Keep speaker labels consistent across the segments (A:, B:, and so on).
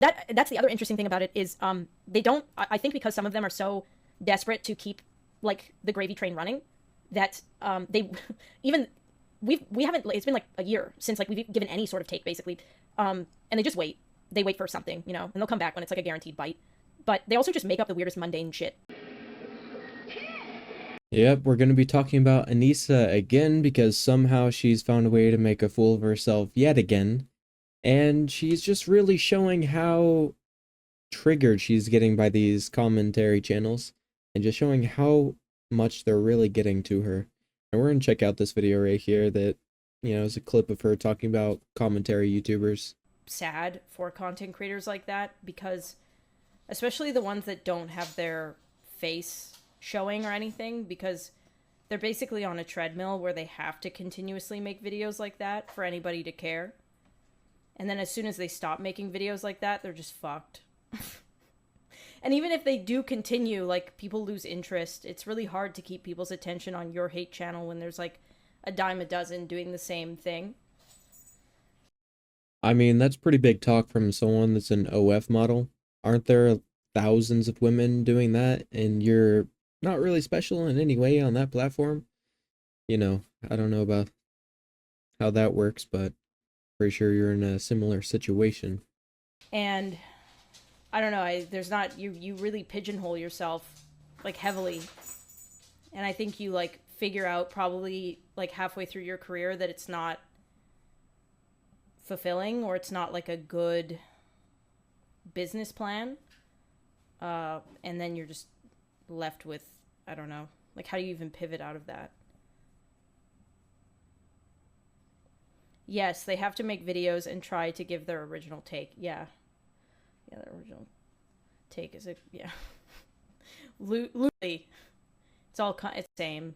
A: That's the other interesting thing about it is they don't. I think because some of them are so desperate to keep like the gravy train running that they even we haven't. It's been like a year since like we've given any sort of take basically, and they just wait. They wait for something, you know, and they'll come back when it's like a guaranteed bite. But they also just make up the weirdest mundane shit.
B: Yep, we're going to be talking about Anissa again because somehow she's found a way to make a fool of herself yet again. And she's just really showing how triggered she's getting by these commentary channels and just showing how much they're really getting to her. And we're going to check out this video right here that, is a clip of her talking about commentary YouTubers.
A: Sad for content creators like that because especially the ones that don't have their face showing or anything because they're basically on a treadmill where they have to continuously make videos like that for anybody to care. And then as soon as they stop making videos like that, they're just fucked. And even if they do continue, like, people lose interest. It's really hard to keep people's attention on your hate channel when there's like a dime a dozen doing the same thing.
B: I mean, that's pretty big talk from someone that's an OF model. Aren't there thousands of women doing that and you're not really special in any way on that platform? I don't know about how that works, but pretty sure you're in a similar situation.
A: And I don't know, there's not you really pigeonhole yourself like heavily. And I think you like figure out probably like halfway through your career that it's not fulfilling or it's not like a good business plan. And then you're just left with, I don't know, like how do you even pivot out of that? Yes, they have to make videos and try to give their original take. Yeah. Yeah, their original take is yeah. Loosely. It's the same.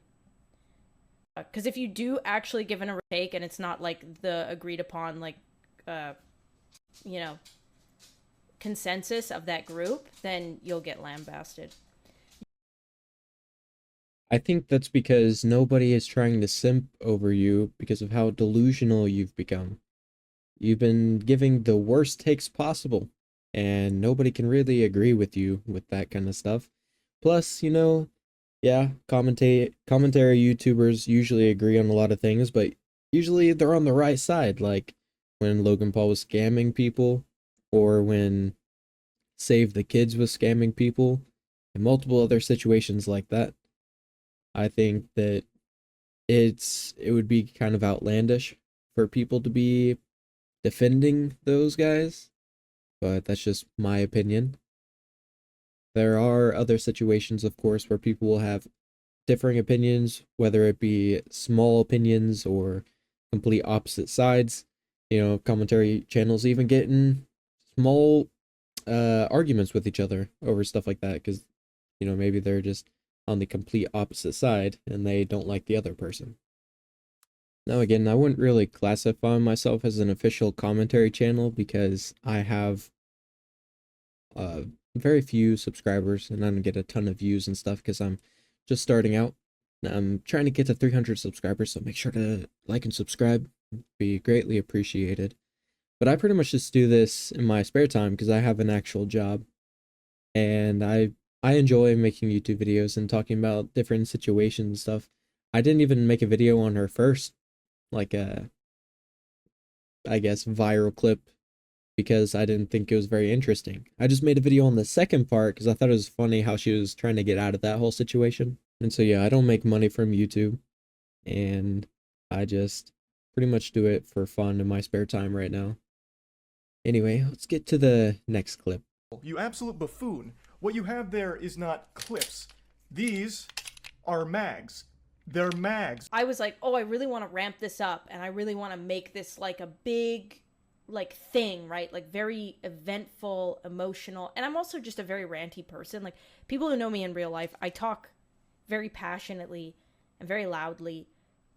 A: Because if you do actually give an take and it's not like the agreed upon, like, uh, you know, consensus of that group, then you'll get lambasted.
B: I think that's because nobody is trying to simp over you because of how delusional you've become. You've been giving the worst takes possible, and nobody can really agree with you with that kind of stuff. Plus, yeah, commentary YouTubers usually agree on a lot of things, but usually they're on the right side, like when Logan Paul was scamming people, or when Save the Kids was scamming people, and multiple other situations like that. I think that it would be kind of outlandish for people to be defending those guys, but that's just my opinion. There are other situations, of course, where people will have differing opinions, whether it be small opinions or complete opposite sides. Commentary channels even get in small arguments with each other over stuff like that because, maybe they're just on the complete opposite side and they don't like the other person. Now, again, I wouldn't really classify myself as an official commentary channel because I have uh, very few subscribers and I don't get a ton of views and stuff because I'm just starting out. I'm trying to get to 300 subscribers, so make sure to like and subscribe. It'd be greatly appreciated. But I pretty much just do this in my spare time because I have an actual job, and I enjoy making YouTube videos and talking about different situations and stuff. I didn't even make a video on her first, like I guess viral clip because I didn't think it was very interesting. I just made a video on the second part because I thought it was funny how she was trying to get out of that whole situation. And so yeah, I don't make money from YouTube, and I just pretty much do it for fun in my spare time right now. Anyway, let's get to the next clip.
C: You absolute buffoon. What you have there is not clips. These are mags. They're mags.
A: I was like, oh, I really want to ramp this up and I really want to make this like a big like thing, right? Like very eventful, emotional. And I'm also just a very ranty person. Like people who know me in real life, I talk very passionately and very loudly.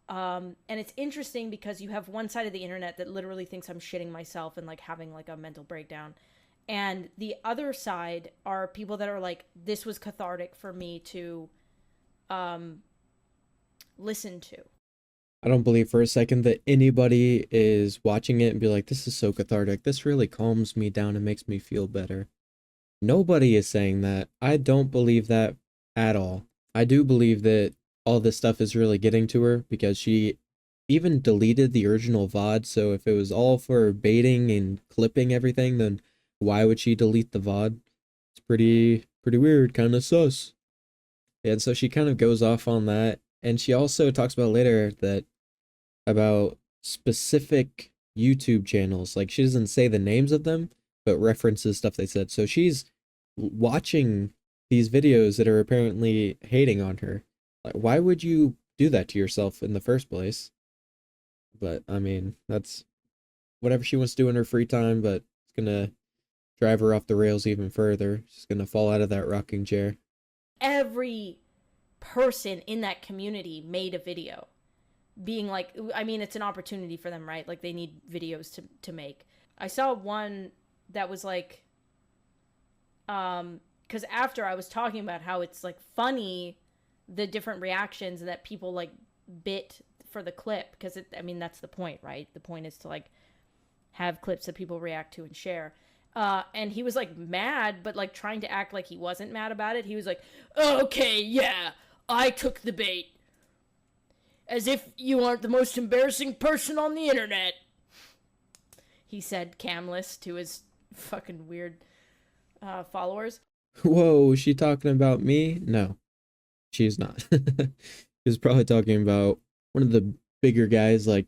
A: And it's interesting because you have one side of the internet that literally thinks I'm shitting myself and like having like a mental breakdown. And the other side are people that are like, this was cathartic for me to listen to.
B: I don't believe for a second that anybody is watching it and be like, this is so cathartic. This really calms me down and makes me feel better. Nobody is saying that. I don't believe that at all. I do believe that all this stuff is really getting to her because she even deleted the original VOD. So if it was all for baiting and clipping everything, then why would she delete the VOD? It's pretty weird, kind of sus. And so she kind of goes off on that. And she also talks about later that about specific YouTube channels. Like she doesn't say the names of them, but references stuff they said. So she's watching these videos that are apparently hating on her. Like, why would you do that to yourself in the first place? But I mean, that's whatever she wants to do in her free time, but it's gonna drive her off the rails even further. She's gonna fall out of that rocking chair.
A: Every person in that community made a video being like, I mean, it's an opportunity for them, right? Like they need videos to make. I saw one that was like, because after I was talking about how it's like funny, the different reactions that people like bit for the clip, because I mean, that's the point, right? The point is to like have clips that people react to and share. And he was like mad, but like trying to act like he wasn't mad about it. He was like, okay, yeah, I took the bait. As if you aren't the most embarrassing person on the internet. He said camless to his fucking weird followers.
B: Whoa, is she talking about me? No, she's not. She's probably talking about one of the bigger guys, like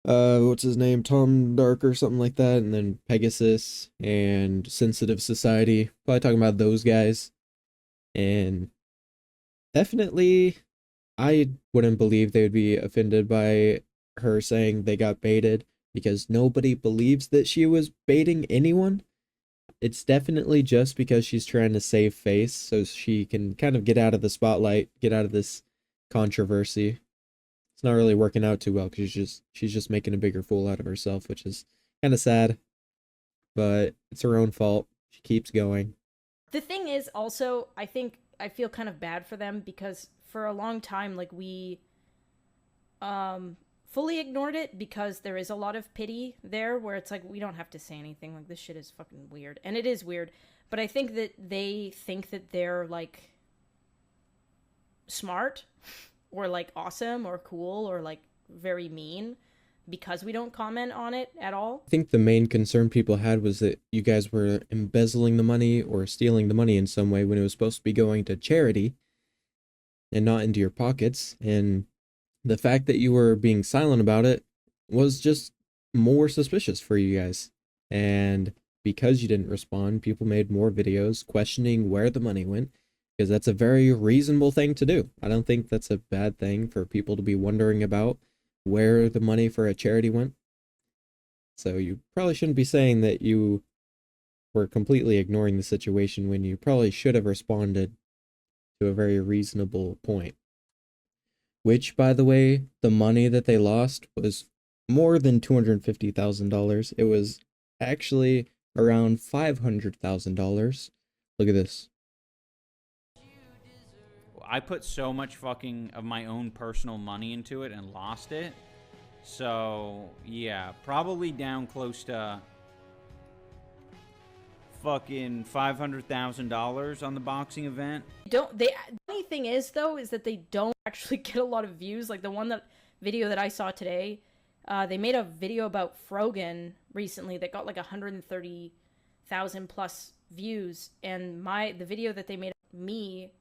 B: what's his name, Tom Dark or something like that, and then Pegasus and Sensitive Society. Probably talking about those guys. And definitely I wouldn't believe they would be offended by her saying they got baited, because nobody believes that she was baiting anyone. It's definitely just because she's trying to save face so she can kind of get out of the spotlight, get out of this controversy. It's not really working out too well because she's just making a bigger fool out of herself, which is kind of sad, but it's her own fault. She keeps going.
A: The thing is also, I think I feel kind of bad for them because for a long time, like we fully ignored it because there is a lot of pity there where it's like, we don't have to say anything. Like, this shit is fucking weird. And it is weird. But I think that they think that they're like smart or like awesome or cool or like very mean because we don't comment on it at all.
B: I think the main concern people had was that you guys were embezzling the money or stealing the money in some way when it was supposed to be going to charity and not into your pockets. And the fact that you were being silent about it was just more suspicious for you guys. And because you didn't respond, people made more videos questioning where the money went, because that's a very reasonable thing to do. I don't think that's a bad thing for people to be wondering about where the money for a charity went. So you probably shouldn't be saying that you were completely ignoring the situation when you probably should have responded to a very reasonable point. Which, by the way, the money that they lost was more than $250,000. It was actually around $500,000. Look at this.
D: I put so much fucking of my own personal money into it and lost it. So, yeah, probably down close to fucking $500,000 on the boxing event.
A: The funny thing is though is that they don't actually get a lot of views. Like the video that I saw today, they made a video about Frogan recently that got like 130,000 plus views, and the video that they made of me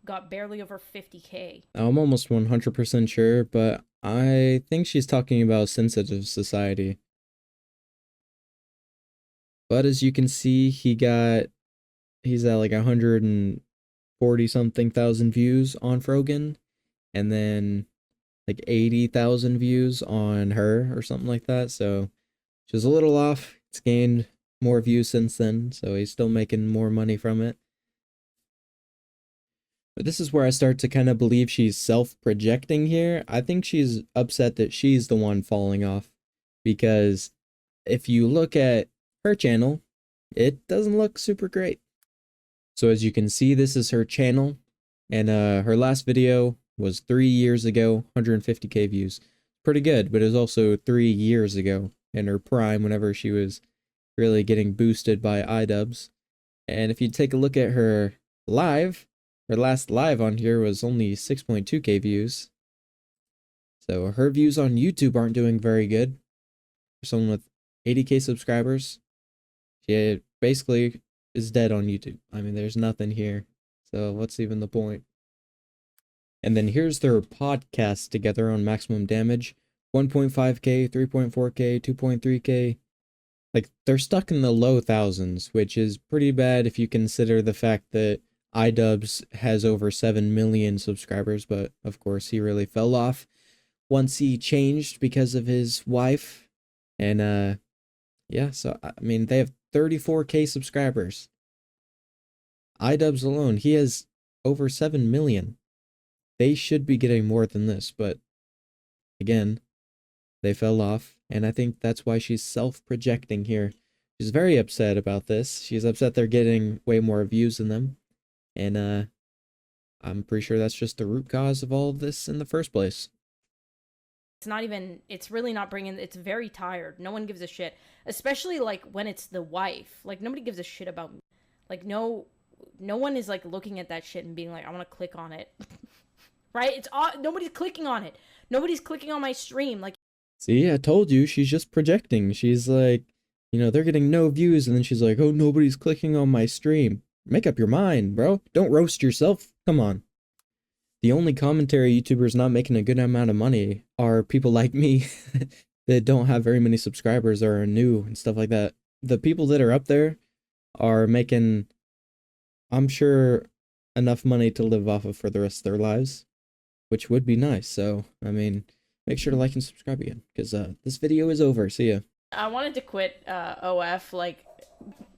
A: got barely over 50K.
B: I'm almost 100% sure, but I think she's talking about Sensitive Society. But as you can see, he's at like 140 something thousand views on Frogan, and then like 80,000 views on her or something like that. So she was a little off. It's gained more views since then, so he's still making more money from it. But this is where I start to kind of believe she's self-projecting here. I think she's upset that she's the one falling off, because if you look at her channel, it doesn't look super great. So as you can see, this is her channel, and her last video was 3 years ago, 150K views. Pretty good, but it was also 3 years ago in her prime whenever she was really getting boosted by iDubbbz. And if you take a look at her last live on here was only 6.2K views. So her views on YouTube aren't doing very good. For someone with 80K subscribers, she basically is dead on YouTube. I mean, there's nothing here. So what's even the point? And then here's their podcast together on Maximum Damage. 1.5K, 3.4K, 2.3K. Like, they're stuck in the low thousands, which is pretty bad if you consider the fact that iDubbbz has over 7 million subscribers, but of course he really fell off once he changed because of his wife. And yeah, so I mean, they have 34K subscribers. iDubbbz alone, he has over 7 million. They should be getting more than this, but again, they fell off, and I think that's why she's self-projecting here. She's very upset about this. She's upset they're getting way more views than them, and I'm pretty sure that's just the root cause of all of this in the first place.
A: It's not even, it's really not bringing, it's very tired. No one gives a shit, especially like when it's the wife. Like, nobody gives a shit about me. Like, no one is like looking at that shit and being like, I want to click on it. Right? It's nobody's clicking on it. Nobody's clicking on my stream. Like,
B: see, I told you, she's just projecting. She's like, you know, they're getting no views, and then she's like, oh, nobody's clicking on my stream. Make up your mind, bro. Don't roast yourself. Come on. The only commentary YouTubers not making a good amount of money are people like me that don't have very many subscribers or are new and stuff like that. The people that are up there are making, I'm sure, enough money to live off of for the rest of their lives, which would be nice. So, I mean, make sure to like and subscribe again, because this video is over. See ya.
A: I wanted to quit OF like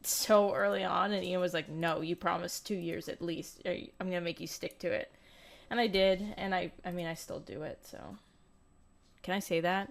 A: so early on, and Ian was like, no, you promised 2 years at least. I'm gonna make you stick to it. And I did, and I mean, I still do it, so. Can I say that?